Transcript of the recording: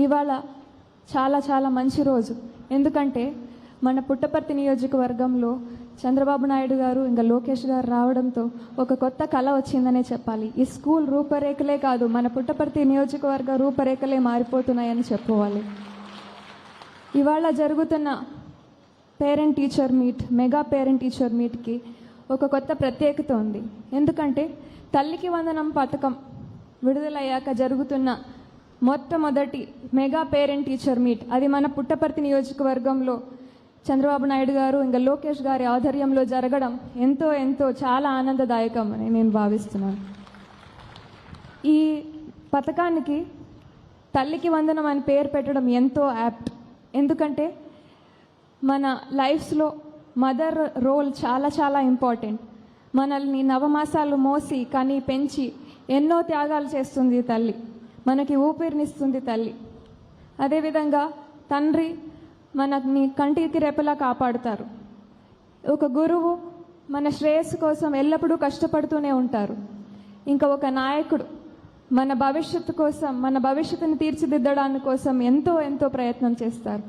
ఇవాళ చాలా చాలా మంచి రోజు. ఎందుకంటే మన పుట్టపర్తి నియోజకవర్గంలో చంద్రబాబు నాయుడు గారు ఇంకా లోకేష్ గారు రావడంతో ఒక కొత్త కళ వచ్చిందనే చెప్పాలి. ఈ స్కూల్ రూపరేఖలే కాదు, మన పుట్టపర్తి నియోజకవర్గ రూపరేఖలే మారిపోతున్నాయని చెప్పుకోవాలి. ఇవాళ జరుగుతున్న parent teacher meet, mega parent teacher మీట్కి ఒక కొత్త ప్రత్యేకత ఉంది. ఎందుకంటే తల్లికి వందనం పథకం విడుదలయ్యాక జరుగుతున్న మొట్టమొదటి మెగా పేరెంట్ టీచర్ మీట్, అది మన పుట్టపర్తి నియోజకవర్గంలో చంద్రబాబు నాయుడు గారు ఇంకా లోకేష్ గారి ఆధ్వర్యంలో జరగడం ఎంతో ఎంతో చాలా ఆనందదాయకం అని నేను భావిస్తున్నాను. ఈ పథకానికి తల్లికి వందనం అని పేరు పెట్టడం ఎంతో యాప్ట్. ఎందుకంటే మన లైఫ్స్లో మదర్ రోల్ చాలా చాలా ఇంపార్టెంట్. మనల్ని నవమాసాలు మోసి కని పెంచి ఎన్నో త్యాగాలు చేస్తుంది తల్లి, మనకి ఊపిరినిస్తుంది తల్లి. అదేవిధంగా తండ్రి మనని కంటికి రెప్పలా కాపాడుతారు. ఒక గురువు మన శ్రేయస్సు కోసం ఎల్లప్పుడూ కష్టపడుతూనే ఉంటారు. ఇంకా ఒక నాయకుడు మన భవిష్యత్తు కోసం, మన భవిష్యత్తుని తీర్చిదిద్దడానికి కోసం ఎంతో ఎంతో ప్రయత్నం చేస్తారు.